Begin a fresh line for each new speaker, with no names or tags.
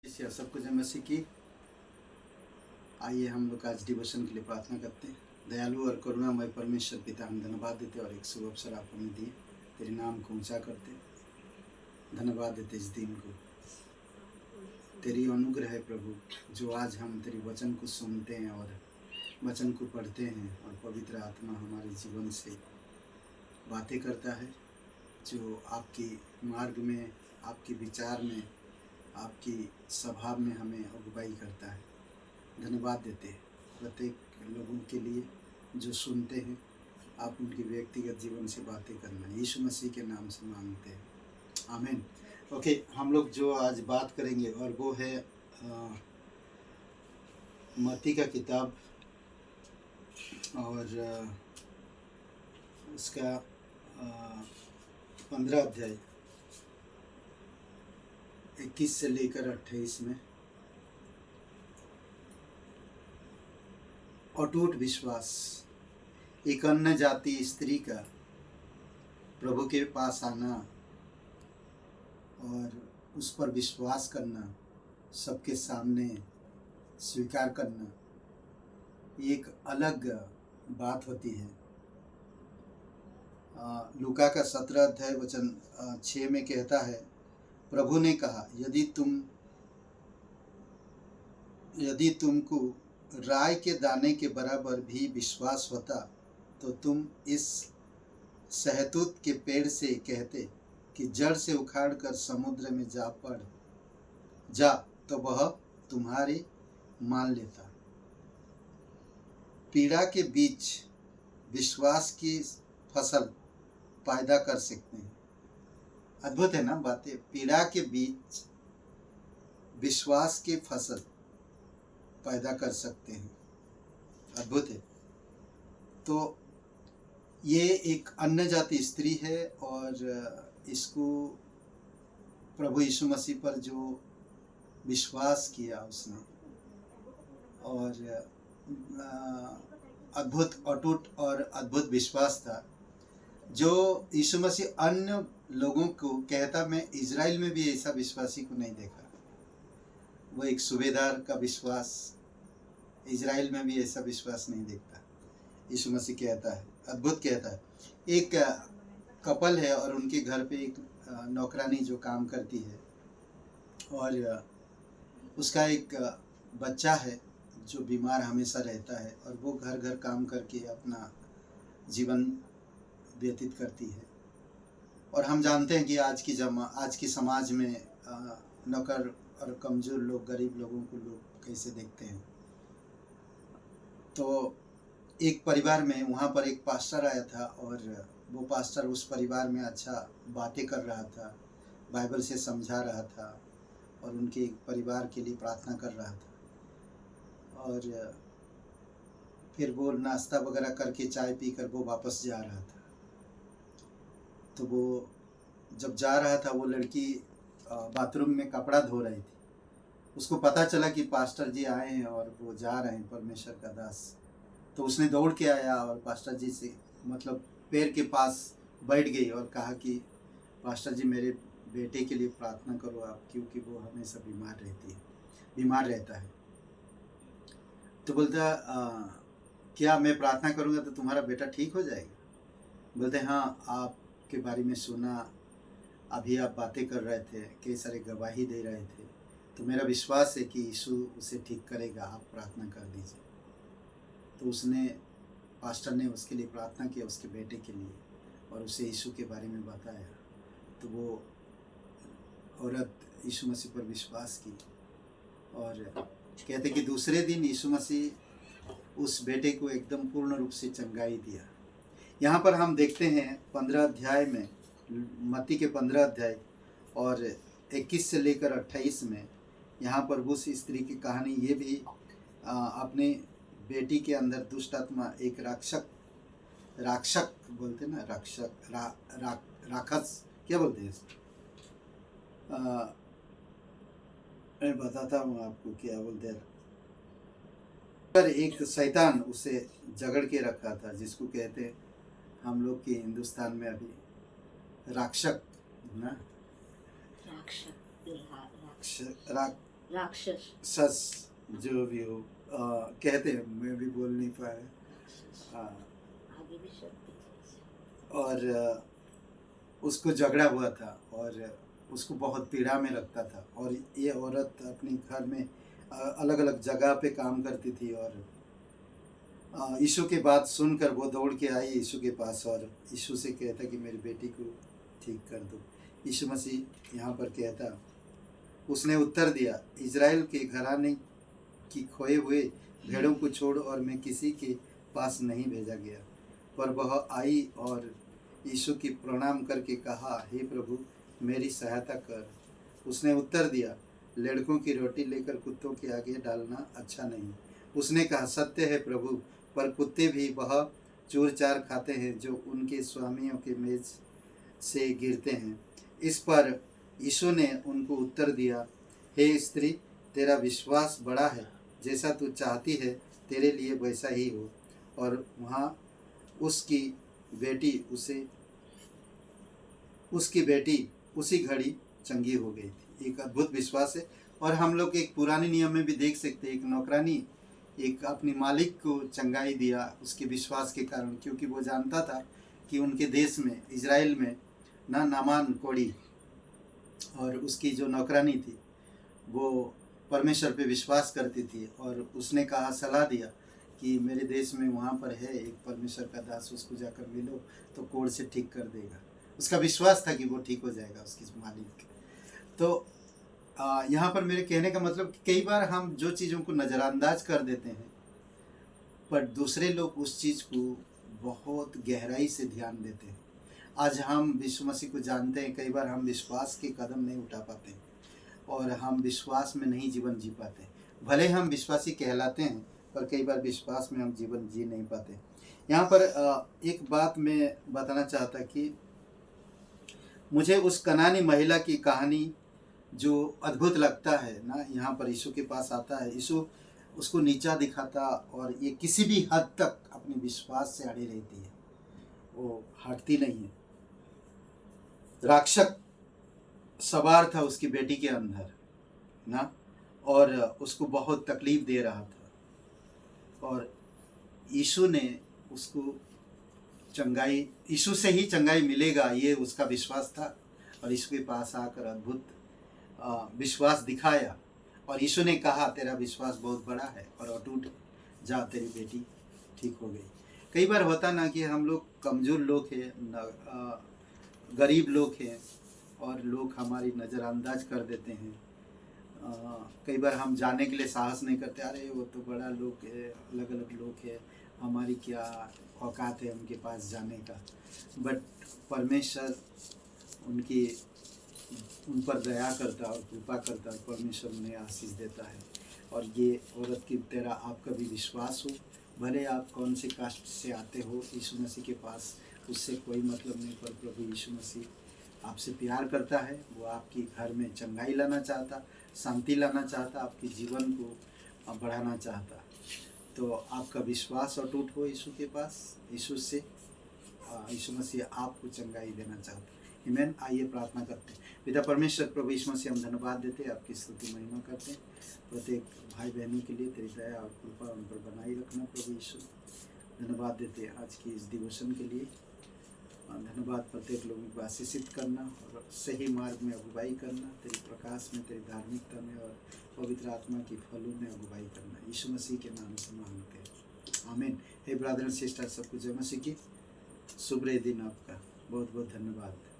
सबको जय मसीह की। आइए हम लोग आज डिवोशन के लिए प्रार्थना करते हैं। दयालु और करुणामय परमेश्वर पिता, हम धन्यवाद देते और एक शुभ अवसर आप हमें दिए, तेरे नाम को ऊंचा करते धन्यवाद देते इस दिन को। तेरी अनुग्रह है प्रभु, जो आज हम तेरी वचन को सुनते हैं और वचन को पढ़ते हैं और पवित्र आत्मा हमारे जीवन से बातें करता है, जो आपकी मार्ग में, आपके विचार में, आपकी स्वभाव में हमें अगुवाई करता है। धन्यवाद देते हैं प्रत्येक लोगों के लिए जो सुनते हैं। आप उनकी व्यक्तिगत जीवन से बातें करना यीशु मसीह के नाम से मांगते हैं, आमीन। ओके, हम लोग जो आज बात करेंगे और वो है मत्ती का किताब और उसका 15 अध्याय 21 से लेकर 28 में। अटूट विश्वास। एक अन्य जाति स्त्री का प्रभु के पास आना और उस पर विश्वास करना, सबके सामने स्वीकार करना, एक अलग बात होती है। लूका का 17 अध्याय वचन 6 में कहता है, प्रभु ने कहा, यदि तुमको राई के दाने के बराबर भी विश्वास होता तो तुम इस सहतूत के पेड़ से कहते कि जड़ से उखाड़ कर समुद्र में जा तो वह तुम्हारे मान लेता। पीड़ा के बीच विश्वास की फसल पैदा कर सकते हैं। अद्भुत है ना बातें। पीड़ा के बीच विश्वास की फसल पैदा कर सकते हैं। अद्भुत है। तो ये एक अन्य जाति स्त्री है और इसको प्रभु यीशु मसीह पर जो विश्वास किया उसने, और अद्भुत, अटूट और अद्भुत विश्वास था जो यीशु मसीह अन्य लोगों को कहता, मैं इज़राइल में भी ऐसा विश्वासी को नहीं देखा। वो एक सूबेदार का विश्वास, इज़राइल में भी ऐसा विश्वास नहीं देखता। यीशु मसीह कहता है, अद्भुत कहता है। एक कपल है और उनके घर पे एक नौकरानी जो काम करती है और उसका एक बच्चा है जो बीमार हमेशा रहता है और वो घर घर काम करके अपना जीवन व्यतीत करती है। और हम जानते हैं कि आज की समाज में नौकर और कमज़ोर लोग, गरीब लोगों को लोग कैसे देखते हैं। तो एक परिवार में वहाँ पर एक पास्टर आया था और वो पास्टर उस परिवार में अच्छा बातें कर रहा था, बाइबल से समझा रहा था और उनके परिवार के लिए प्रार्थना कर रहा था। और फिर वो नाश्ता वगैरह करके चाय पीकर वो वापस जा रहा था। तो वो जब जा रहा था, वो लड़की बाथरूम में कपड़ा धो रही थी। उसको पता चला कि पास्टर जी आए हैं और वो जा रहे हैं, परमेश्वर का दास। तो उसने दौड़ के आया और पास्टर जी से मतलब पैर के पास बैठ गई और कहा कि पास्टर जी, मेरे बेटे के लिए प्रार्थना करो आप, क्योंकि वो हमेशा बीमार रहता है। तो बोलता, क्या मैं प्रार्थना करूँगा तो तुम्हारा बेटा ठीक हो जाएगा? बोलते, हाँ, आपके बारे में सुना, अभी आप बातें कर रहे थे, कई सारे गवाही दे रहे थे, तो मेरा विश्वास है कि यीशु उसे ठीक करेगा, आप प्रार्थना कर दीजिए। तो पास्टर ने उसके लिए प्रार्थना किया, उसके बेटे के लिए, और उसे यीशु के बारे में बताया। तो वो औरत यीशु मसीह पर विश्वास की और कहते कि दूसरे दिन यीशु मसीह उस बेटे को एकदम पूर्ण रूप से चंगाई दिया। यहाँ पर हम देखते हैं 15 अध्याय में, मत्ती के 15 अध्याय और 21 से लेकर 28 में, यहाँ पर उस स्त्री की कहानी ये भी अपने बेटी के अंदर दुष्ट आत्मा, एक राक्षक बोलते ना, राक्षस क्या बोलते हैं मैं बताता हूँ आपको क्या बोलते हैं। पर एक शैतान उसे जगड़ के रखा था, जिसको कहते हैं हम लोग के हिंदुस्तान में अभी राक्षक ना,
राक्षस
सस जो भी हो, कहते हैं, मैं भी बोल नहीं पाया।
राक्षस
हाँ,
आगे भी शब्द दीजिए।
और उसको झगड़ा हुआ था और उसको बहुत पीड़ा में रखता था। और ये औरत अपने घर में अलग अलग जगह पे काम करती थी और यीशु की बात सुनकर वो दौड़ के आई यीशु के पास और यीशु से कहता कि मेरी बेटी को ठीक कर दो। यीशु मसीह यहाँ पर कहता, उसने उत्तर दिया, इज़राइल के घराने की खोए हुए भेड़ों को छोड़ और मैं किसी के पास नहीं भेजा गया। पर वह आई और यीशु की प्रणाम करके कहा, हे प्रभु, मेरी सहायता कर। उसने उत्तर दिया, लड़कों की रोटी लेकर कुत्तों के आगे डालना अच्छा नहीं। उसने कहा, सत्य है प्रभु, पर कुत्ते भी वह चूर चार खाते हैं जो उनके स्वामियों के मेज से गिरते हैं। इस पर यीशु ने उनको उत्तर दिया, हे स्त्री, तेरा विश्वास बड़ा है, जैसा तू चाहती है तेरे लिए वैसा ही हो। और वहाँ उसकी बेटी उसी घड़ी चंगी हो गई थी। एक अद्भुत विश्वास है। और हम लोग एक पुराने नियम में भी देख सकते हैं, एक नौकरानी एक अपने मालिक को चंगाई दिया उसके विश्वास के कारण, क्योंकि वो जानता था कि उनके देश में इज़राइल में नामान कोड़ी और उसकी जो नौकरानी थी वो परमेश्वर पे विश्वास करती थी। और उसने कहा, सलाह दिया कि मेरे देश में वहाँ पर है एक परमेश्वर का दास, उसको जाकर मिलो तो कोढ़ से ठीक कर देगा। उसका विश्वास था कि वो ठीक हो जाएगा उसकी मालिक। तो यहाँ पर मेरे कहने का मतलब कि कई बार हम जो चीज़ों को नज़रअंदाज कर देते हैं, पर दूसरे लोग उस चीज़ को बहुत गहराई से ध्यान देते हैं। आज हम यीशु मसीह को जानते हैं, कई बार हम विश्वास के कदम नहीं उठा पाते और हम विश्वास में नहीं जीवन जी पाते। भले हम विश्वासी कहलाते हैं, पर कई बार विश्वास में हम जीवन जी नहीं पाते। यहाँ पर एक बात मैं बताना चाहता कि मुझे उस कनानी महिला की कहानी जो अद्भुत लगता है ना, यहाँ पर यीशु के पास आता है, यीशु उसको नीचा दिखाता और ये किसी भी हद तक अपने विश्वास से अड़ी रहती है, वो हटती नहीं है। राक्षस सवार था उसकी बेटी के अंदर ना, और उसको बहुत तकलीफ दे रहा था और यीशु ने उसको चंगाई, यीशु से ही चंगाई मिलेगा ये उसका विश्वास था। और यीशु के पास आकर अद्भुत विश्वास दिखाया और यीशु ने कहा, तेरा विश्वास बहुत बड़ा है और अटूट, जा तेरी बेटी ठीक हो गई। कई बार होता ना कि हम लोग कमज़ोर लोग हैं, गरीब लोग हैं और लोग हमारी नज़रअंदाज कर देते हैं। कई बार हम जाने के लिए साहस नहीं करते, अरे वो तो बड़ा लोग है, अलग अलग लोग है, हमारी क्या औकात है उनके पास जाने का। बट परमेश्वर उन पर दया करता और कृपा करता और परमेश्वर उन्हें आशीष देता है। और ये औरत की तेरा आपका भी विश्वास हो, भले आप कौन से कास्ट से आते हो, यीशु मसीह के पास उससे कोई मतलब नहीं, पर प्रभु यीशु मसीह आपसे प्यार करता है। वो आपके घर में चंगाई लाना चाहता, शांति लाना चाहता, आपके जीवन को बढ़ाना चाहता। तो आपका विश्वास अटूट हो यीशु के पास, यीशु से, यीशु मसीह आपको चंगाई देना चाहता है। आमीन। आइए प्रार्थना करते हैं। पिता परमेश्वर, प्रभु यीशु मसीह, हम धन्यवाद देते हैं, आपकी स्तुति महिमा करते हैं। प्रत्येक भाई बहनों के लिए तेरी दया और कृपा उन पर बनाई रखना प्रभु यीशु। धन्यवाद देते हैं आज की इस डिवोशन के लिए। धन्यवाद, प्रत्येक लोगों को आशीषित करना और सही मार्ग में अगुवाई करना, तेरे प्रकाश में, तेरी धार्मिकता में और पवित्र आत्मा की फलों में अगुवाई करना, यीशु मसीह के नाम से मांगते हैं, आमीन। हे ब्रदर एंड सिस्टर, सबको जय मसीह की। शुभ दिन आपका, बहुत बहुत धन्यवाद।